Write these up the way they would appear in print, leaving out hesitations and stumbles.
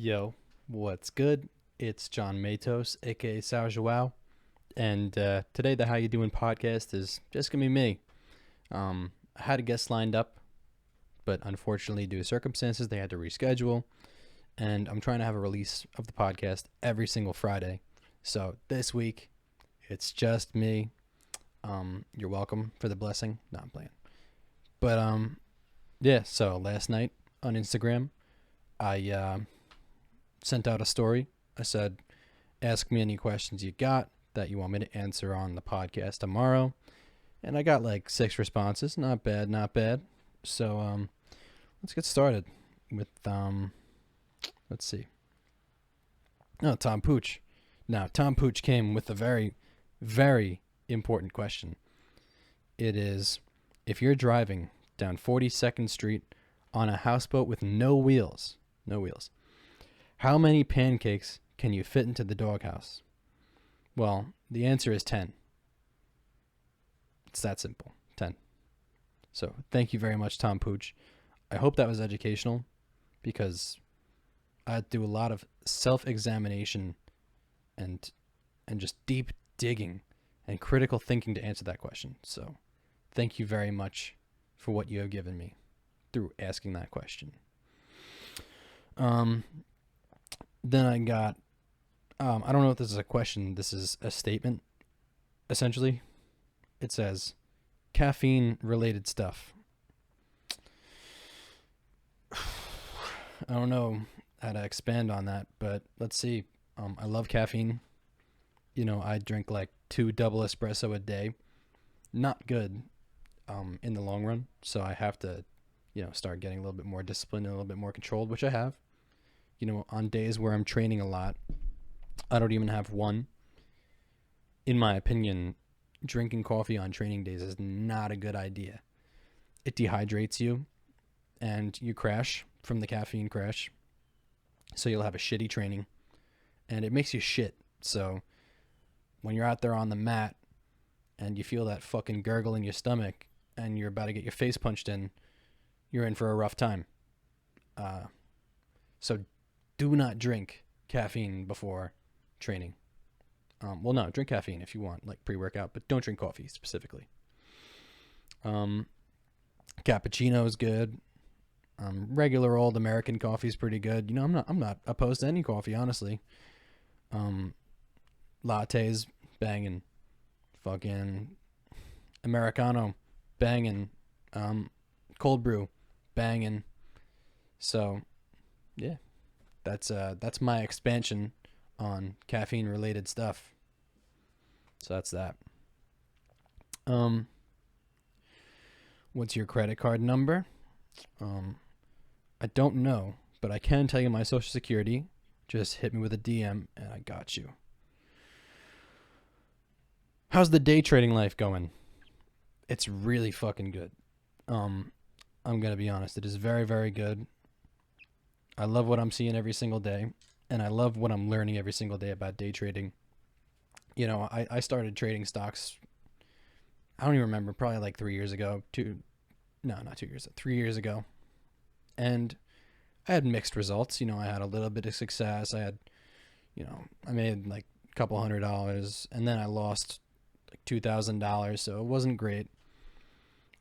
Yo, what's good? It's John Matos, aka Joao, and today the How You Doing podcast is just gonna be me. I had a guest lined up, but unfortunately, due to circumstances, they had to reschedule, and I'm trying to have a release of the podcast every single Friday. So this week, it's just me. You're welcome for the blessing. No, I'm playing, but yeah. So last night on Instagram, I sent out a story. I said, ask me any questions you got that you want me to answer on the podcast tomorrow. And I got like 6 responses. Not bad, not bad. So let's get started with let's see. No, Tom Pooch. Now, Tom Pooch came with a very, very important question. It is, if you're driving down 42nd Street on a houseboat with no wheels, how many pancakes can you fit into the doghouse? Well, the answer is 10. It's that simple. 10. So thank you very much, Tom Pooch. I hope that was educational because I do a lot of self-examination and just deep digging and critical thinking to answer that question. So thank you very much for what you have given me through asking that question. Then I got, I don't know if this is a question. This is a statement, essentially. It says, caffeine related stuff. I don't know how to expand on that, but let's see. I love caffeine. You know, I drink like 2 double espresso a day. Not good in the long run. So I have to, start getting a little bit more disciplined and a little bit more controlled, which I have. On days where I'm training a lot, I don't even have one. In my opinion, drinking coffee on training days is not a good idea. It dehydrates you and you crash from the caffeine crash. So you'll have a shitty training and it makes you shit. So when you're out there on the mat and you feel that fucking gurgle in your stomach and you're about to get your face punched in, you're in for a rough time. So do not drink caffeine before training. Well, no, drink caffeine if you want, like pre-workout, but don't drink coffee specifically. Cappuccino is good. Regular old American coffee is pretty good. I'm not opposed to any coffee, honestly. Lattes, banging. Fucking Americano, banging. Cold brew, banging. So, yeah. That's my expansion on caffeine related stuff. So that's that. What's your credit card number? I don't know, but I can tell you my social security. Just hit me with a DM and I got you. How's the day trading life going? It's really fucking good. I'm gonna be honest, it is very, very good. I love what I'm seeing every single day, and I love what I'm learning every single day about day trading. I started trading stocks, I don't even remember, probably like 3 years ago. Not 2 years, 3 years ago. And I had mixed results. I had a little bit of success. I made like a couple $100, and then I lost like $2,000, so it wasn't great.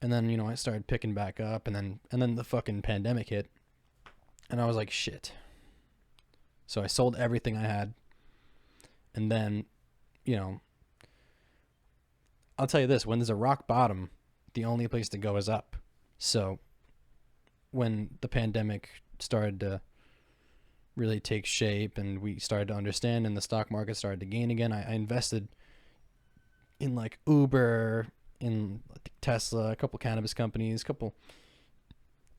And then, I started picking back up, and then the fucking pandemic hit. And I was like, shit. So I sold everything I had. And then, I'll tell you this. When there's a rock bottom, the only place to go is up. So when the pandemic started to really take shape and we started to understand and the stock market started to gain again, I invested in like Uber, in Tesla, a couple cannabis companies, a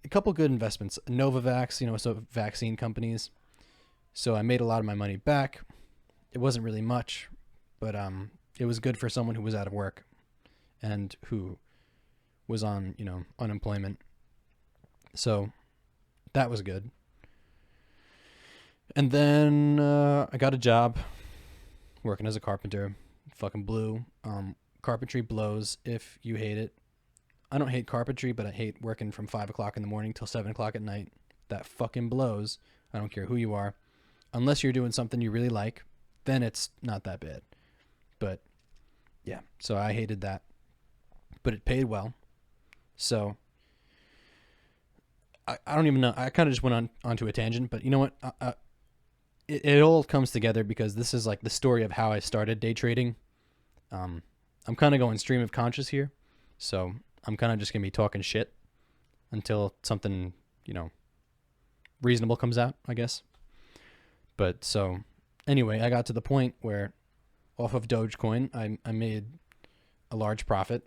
couple good investments. Novavax, so vaccine companies. So I made a lot of my money back. It wasn't really much, but it was good for someone who was out of work and who was on, unemployment. So that was good. And then I got a job working as a carpenter. Fucking blew. Carpentry blows if you hate it. I don't hate carpentry, but I hate working from 5 o'clock in the morning till 7 o'clock at night. That fucking blows. I don't care who you are. Unless you're doing something you really like, then it's not that bad. But yeah, so I hated that. But it paid well. So I don't even know. I kind of just went onto a tangent, but you know what? It all comes together because this is like the story of how I started day trading. I'm kind of going stream of conscious here. So I'm kind of just going to be talking shit until something, reasonable comes out, I guess. But so anyway, I got to the point where off of Dogecoin, I made a large profit.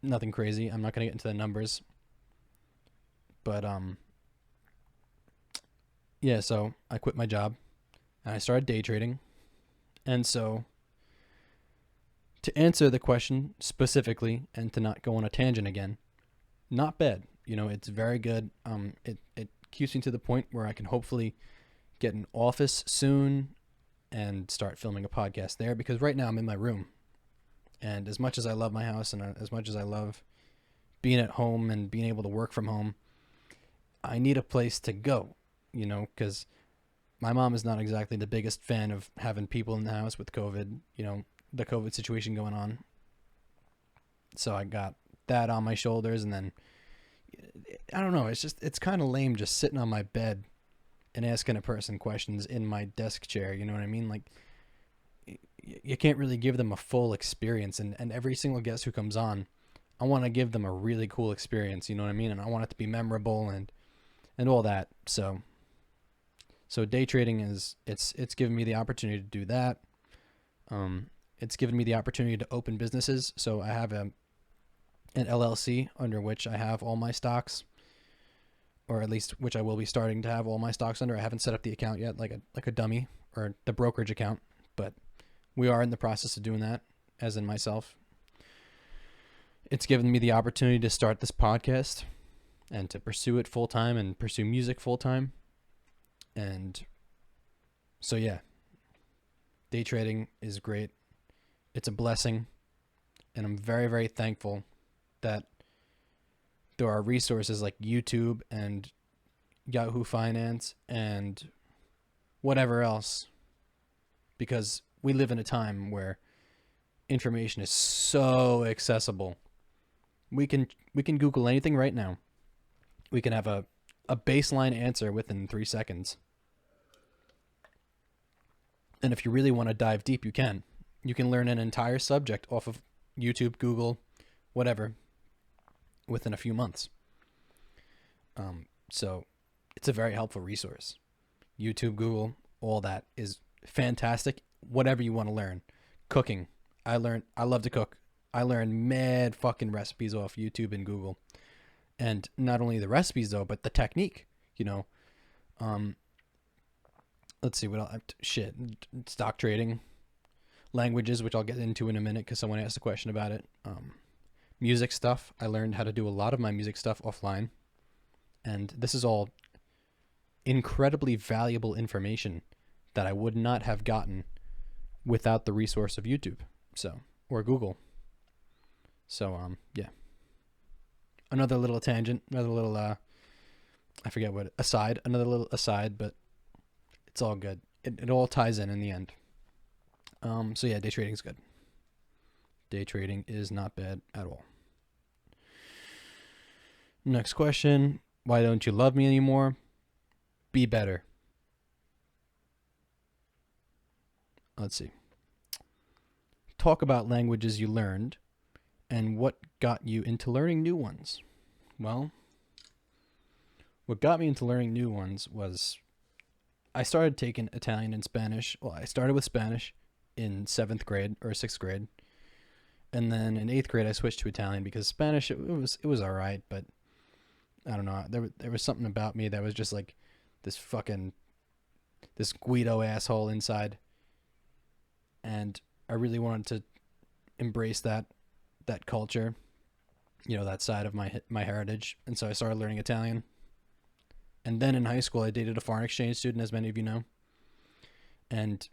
Nothing crazy. I'm not going to get into the numbers. But yeah, so I quit my job and I started day trading. And so to answer the question specifically and to not go on a tangent again, not bad. It's very good. It keeps me to the point where I can hopefully get an office soon and start filming a podcast there, because right now I'm in my room. And as much as I love my house and as much as I love being at home and being able to work from home, I need a place to go, because my mom is not exactly the biggest fan of having people in the house with COVID, the COVID situation going on. So I got that on my shoulders, and then I don't know, it's kind of lame just sitting on my bed and asking a person questions in my desk chair, you know what I mean? Like, you can't really give them a full experience, and every single guest who comes on, I want to give them a really cool experience, you know what I mean? And I want it to be memorable and all that. So day trading it's given me the opportunity to do that. It's given me the opportunity to open businesses. So I have an LLC under which I have all my stocks, or at least which I will be starting to have all my stocks under. I haven't set up the account yet, like a dummy, or the brokerage account, but we are in the process of doing that, as in myself. It's given me the opportunity to start this podcast and to pursue it full time and pursue music full time. And so, yeah, day trading is great. It's a blessing. And I'm very, very thankful that there are resources like YouTube and Yahoo Finance and whatever else, because we live in a time where information is so accessible. We can Google anything right now. We can have a baseline answer within 3 seconds. And if you really want to dive deep, you can. You can learn an entire subject off of YouTube, Google, whatever, within a few months. So it's a very helpful resource. YouTube, Google, all that is fantastic. Whatever you want to learn. Cooking. I love to cook. I learned mad fucking recipes off YouTube and Google. And not only the recipes though, but the technique, let's see what else. Stock trading, languages, which I'll get into in a minute because someone asked a question about it. Music stuff. I learned how to do a lot of my music stuff offline. And this is all incredibly valuable information that I would not have gotten without the resource of YouTube, or Google. So, yeah. Another little tangent, another little, I forget what, another little aside, but it's all good. It all ties in the end. So yeah, day trading is good. Day trading is not bad at all. Next question. Why don't you love me anymore? Be better. Let's see. Talk about languages you learned and what got you into learning new ones. Well, what got me into learning new ones was I started taking Italian and Spanish. Well, I started with Spanish in 7th grade or 6th grade. And then in 8th grade, I switched to Italian because Spanish, it was all right, but I don't know. There was something about me that was just like this Guido asshole inside. And I really wanted to embrace that culture, that side of my heritage. And so I started learning Italian. And then in high school, I dated a foreign exchange student, as many of you know. And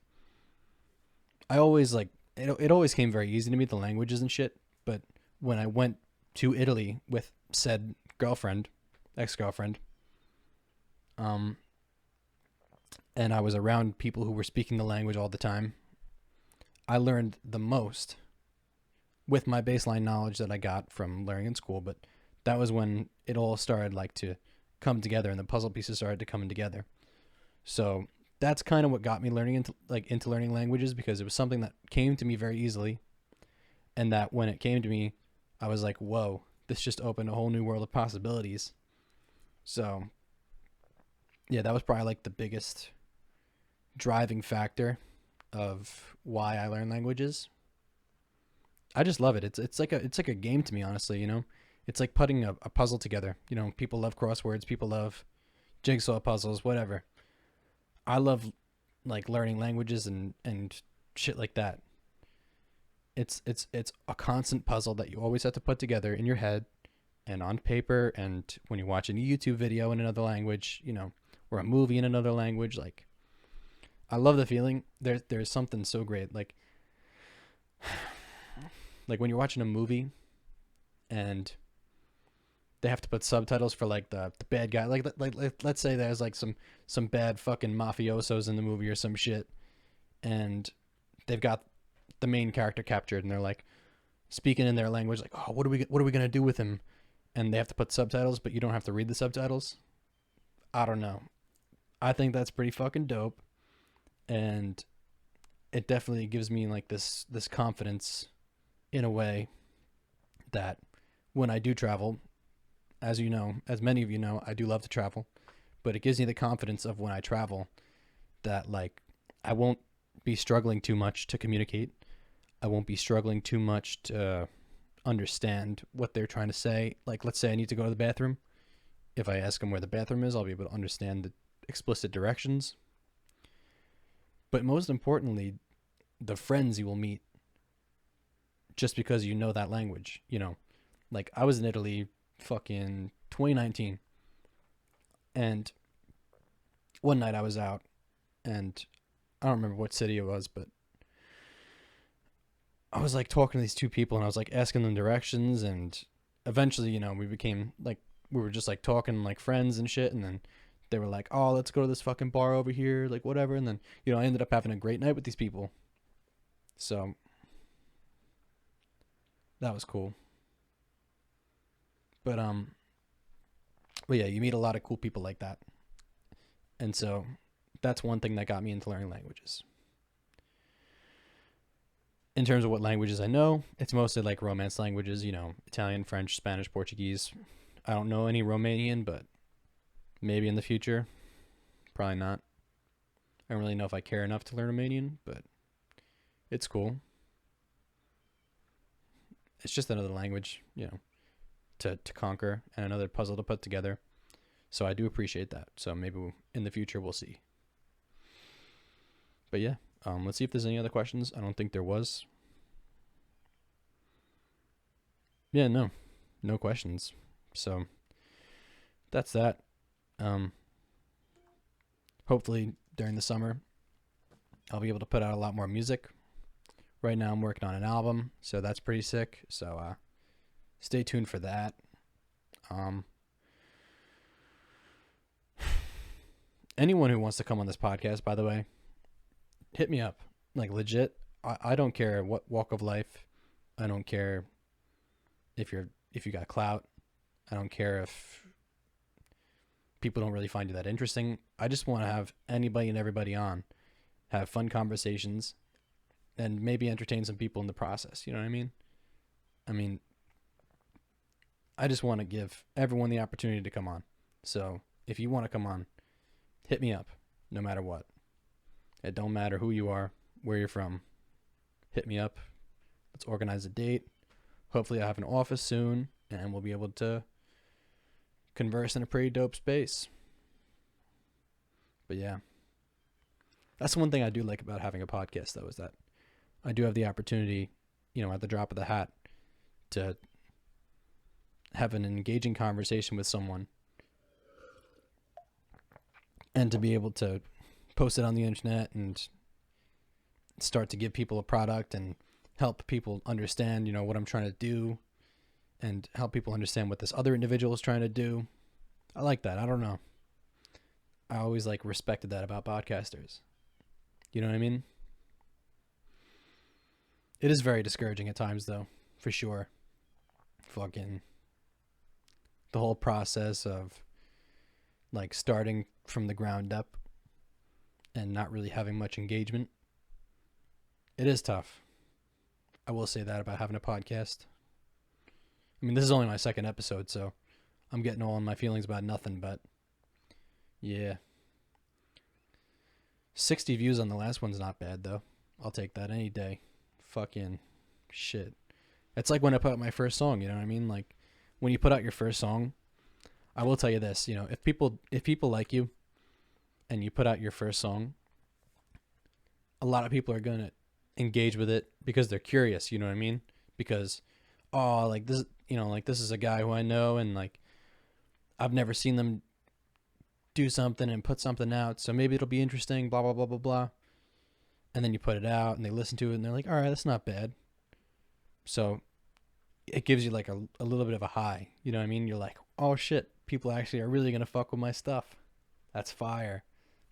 I always it always came very easy to me, the languages and shit. But when I went to Italy with said ex-girlfriend, and I was around people who were speaking the language all the time, I learned the most with my baseline knowledge that I got from learning in school. But that was when it all started like to come together, and the puzzle pieces started to come together. So that's kind of what got me learning into learning languages, because it was something that came to me very easily, and that when it came to me, I was like, whoa, this just opened a whole new world of possibilities. So yeah, that was probably like the biggest driving factor of why I learn languages. I just love it. It's like a game to me, honestly. It's like putting a puzzle together. People love crosswords. People love jigsaw puzzles. Whatever. I love like learning languages and shit like that. It's a constant puzzle that you always have to put together in your head and on paper, and when you're watching a YouTube video in another language, or a movie in another language. Like, I love the feeling. There's something so great. Like when you're watching a movie and they have to put subtitles for like the bad guy. Like let's say there's like some bad fucking mafiosos in the movie or some shit, and they've got the main character captured, and they're like speaking in their language, like, oh, what are we gonna do with him? And they have to put subtitles, but you don't have to read the subtitles. I don't know. I think that's pretty fucking dope, and it definitely gives me like this confidence in a way that when I do travel, as you know, as many of you know, I do love to travel, but it gives me the confidence of when I travel that like I won't be struggling too much to communicate. I won't be struggling too much to understand what they're trying to say. Like, let's say I need to go to the bathroom. If I ask them where the bathroom is, I'll be able to understand the explicit directions. But most importantly, the friends you will meet just because you know that language. Like I was in Italy fucking 2019, and one night I was out, and I don't remember what city it was, but I was like talking to these two people, and I was like asking them directions, and eventually, we became like, we were just like talking like friends and shit, and then they were like, oh, let's go to this fucking bar over here, like whatever, and then, I ended up having a great night with these people. So that was cool. But yeah, you meet a lot of cool people like that. And so that's one thing that got me into learning languages. In terms of what languages I know, it's mostly like Romance languages, Italian, French, Spanish, Portuguese. I don't know any Romanian, but maybe in the future. Probably not. I don't really know if I care enough to learn Romanian, but it's cool. It's just another language, to conquer, and another puzzle to put together. So I do appreciate that. So maybe in the future we'll see. But yeah, let's see if there's any other questions. I don't think there was. Yeah, no questions. So that's that. Hopefully during the summer I'll be able to put out a lot more music. Right now I'm working on an album, so that's pretty sick. So stay tuned for that. Anyone who wants to come on this podcast, by the way, hit me up. Like, legit, I don't care what walk of life. I don't care if you got clout. I don't care if people don't really find you that interesting. I just want to have anybody and everybody on, have fun conversations, and maybe entertain some people in the process. You know what I mean? I just want to give everyone the opportunity to come on. So if you want to come on, hit me up, no matter what. It don't matter who you are, where you're from. Hit me up. Let's organize a date. Hopefully I'll have an office soon, and we'll be able to converse in a pretty dope space. But yeah, that's one thing I do like about having a podcast, though, is that I do have the opportunity, at the drop of the hat, to have an engaging conversation with someone, and to be able to post it on the internet and start to give people a product and help people understand, what I'm trying to do, and help people understand what this other individual is trying to do. I like that. I don't know. I always like respected that about podcasters. You know what I mean? It is very discouraging at times, though, for sure. Fucking the whole process of like starting from the ground up and not really having much engagement. It is tough. I will say that about having a podcast. I mean, this is only my second episode, so I'm getting all in my feelings about nothing, but yeah. 60 views on the last one's not bad, though. I'll take that any day. Fucking shit. It's like when I put out my first song, you know what I mean? Like, when you put out your first song, I will tell you this, you know, if people like you and you put out your first song, a lot of people are going to engage with it because they're curious, you know what I mean? Because, oh, like this, you know, like this is a guy who I know and like I've never seen them do something and put something out, so maybe it'll be interesting, blah, blah, blah, blah, blah. And then you put it out and they listen to it and they're like, all right, that's not bad. So it gives you like a little bit of a high, you know what I mean? You're like, oh shit, people actually are really going to fuck with my stuff. That's fire.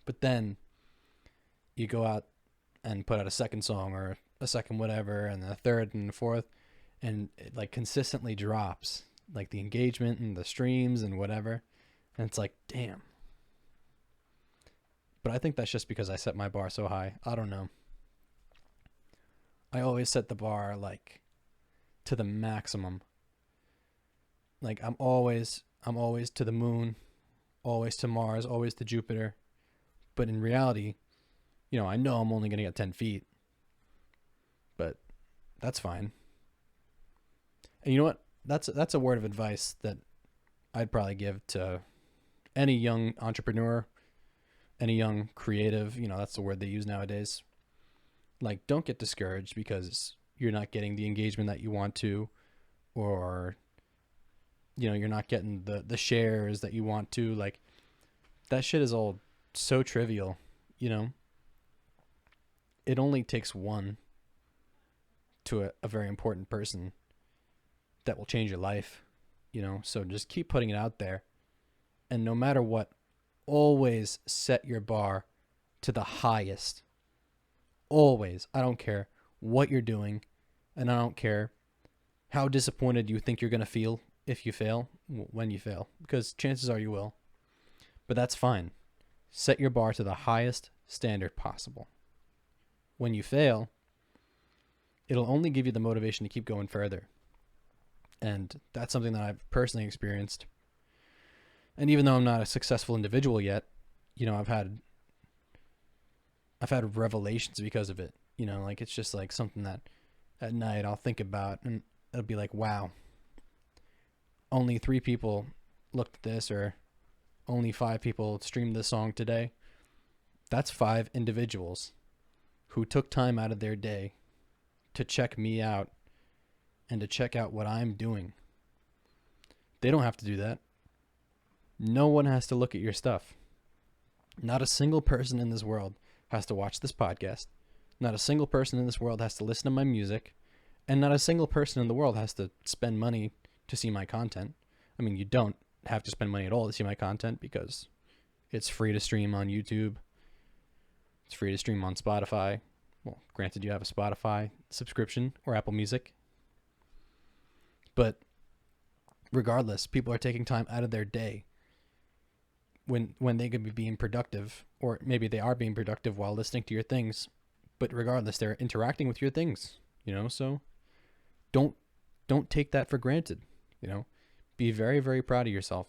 But then you go out and put out a second song or a second whatever and a third and a fourth, and it like consistently drops, like the engagement and the streams and whatever. And it's like, damn. But I think that's just because I set my bar so high. I don't know. I always set the bar like to the maximum. Like I'm always to the moon, always to Mars, always to Jupiter. But in reality, you know, I know I'm only going to get 10 feet. But that's fine. And you know what? That's a word of advice that I'd probably give to any young entrepreneur, any young creative, you know, that's the word they use nowadays. Like, don't get discouraged because you're not getting the engagement that you want to, or, you know, you're not getting the shares that you want to. Like, that shit is all so trivial, you know? It only takes one to a very important person that will change your life, you know? So just keep putting it out there. And no matter what, always set your bar to the highest. Always. I don't care what you're doing, and I don't care how disappointed you think you're going to feel if you fail, when you fail, because chances are you will. But that's fine. Set your bar to the highest standard possible. When you fail, it'll only give you the motivation to keep going further. And that's something that I've personally experienced. And even though I'm not a successful individual yet, you know, I've had revelations because of it. You know, like it's just like something that at night I'll think about and it'll be like, wow, only 3 people looked at this, or only 5 people streamed this song today. That's 5 individuals who took time out of their day to check me out and to check out what I'm doing. They don't have to do that. No one has to look at your stuff. Not a single person in this world has to watch this podcast. Not a single person in this world has to listen to my music. And not a single person in the world has to spend money to see my content. I mean, you don't have to spend money at all to see my content because it's free to stream on YouTube. It's free to stream on Spotify. Well, granted, you have a Spotify subscription or Apple Music. But regardless, people are taking time out of their day when they could be being productive, or maybe they are being productive while listening to your things. But regardless, they're interacting with your things, you know? So don't take that for granted, you know? Be very, very proud of yourself.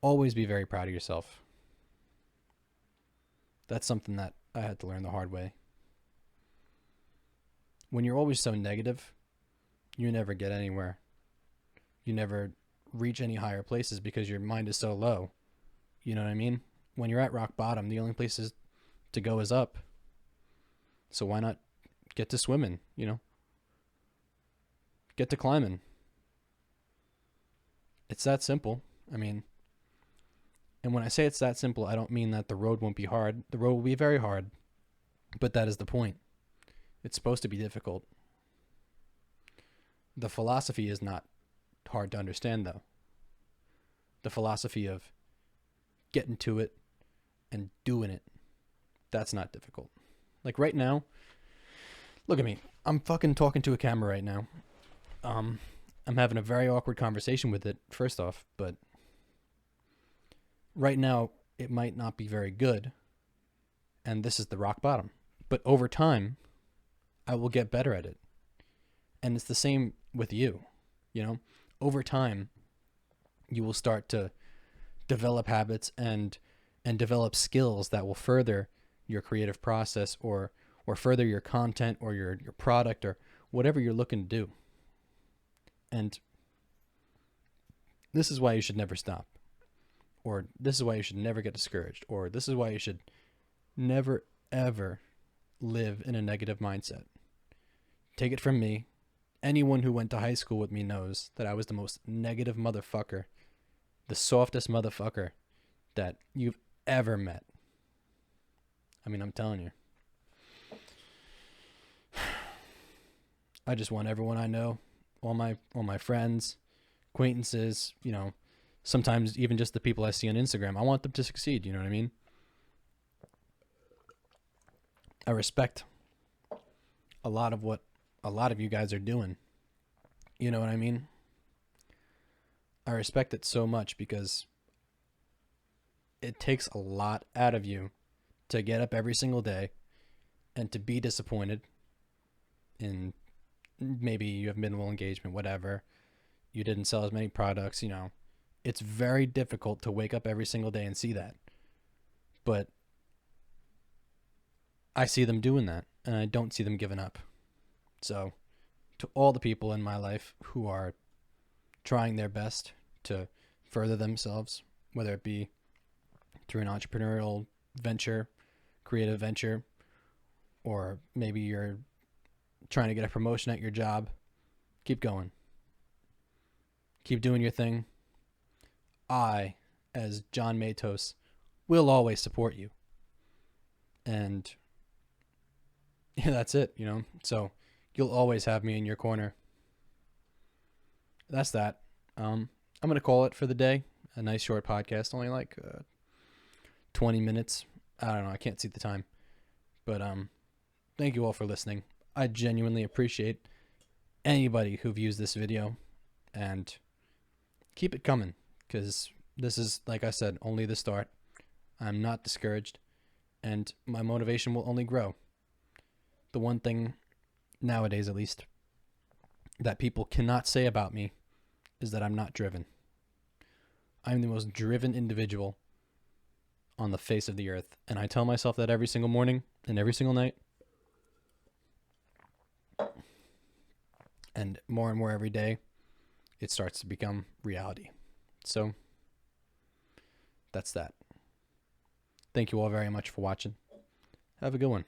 Always be very proud of yourself. That's something that I had to learn the hard way. When you're always so negative, you never get anywhere. You never reach any higher places because your mind is so low. You know what I mean? When you're at rock bottom, the only places to go is up. So why not get to swimming, you know? Get to climbing. It's that simple. I mean, and when I say it's that simple, I don't mean that the road won't be hard. The road will be very hard, but that is the point. It's supposed to be difficult. The philosophy is not hard to understand, though. The philosophy of getting to it and doing it. That's not difficult. Like right now, look at me. I'm fucking talking to a camera right now. I'm having a very awkward conversation with it, first off, but right now it might not be very good, and this is the rock bottom. But over time, I will get better at it. And it's the same with you, you know? Over time, you will start to develop habits and develop skills that will further your creative process or further your content or your product or whatever you're looking to do. And this is why you should never stop. Or this is why you should never get discouraged. Or this is why you should never, ever live in a negative mindset. Take it from me. Anyone who went to high school with me knows that I was the most negative motherfucker, the softest motherfucker that you've ever met. I mean, I'm telling you. I just want everyone I know, all my friends, acquaintances, you know, sometimes even just the people I see on Instagram, I want them to succeed, you know what I mean? I respect a lot of what a lot of you guys are doing. You know what I mean? I respect it so much because it takes a lot out of you to get up every single day and to be disappointed in maybe you have minimal engagement, whatever. You didn't sell as many products, you know. It's very difficult to wake up every single day and see that. But I see them doing that, and I don't see them giving up. So, to all the people in my life who are trying their best to further themselves, whether it be through an entrepreneurial venture, creative venture, or maybe you're trying to get a promotion at your job, keep going. Keep doing your thing. I, as John Matos, will always support you. And yeah, that's it, you know. So you'll always have me in your corner. That's that. I'm going to call it for the day. A nice short podcast, only like 20 minutes. I don't know. I can't see the time. But thank you all for listening. I genuinely appreciate anybody who views this video, and keep it coming, because this is, like I said, only the start. I'm not discouraged, and my motivation will only grow. The one thing, nowadays at least, that people cannot say about me is that I'm not driven. I'm the most driven individual on the face of the earth, and I tell myself that every single morning and every single night. And more every day, it starts to become reality. So, that's that. Thank you all very much for watching. Have a good one.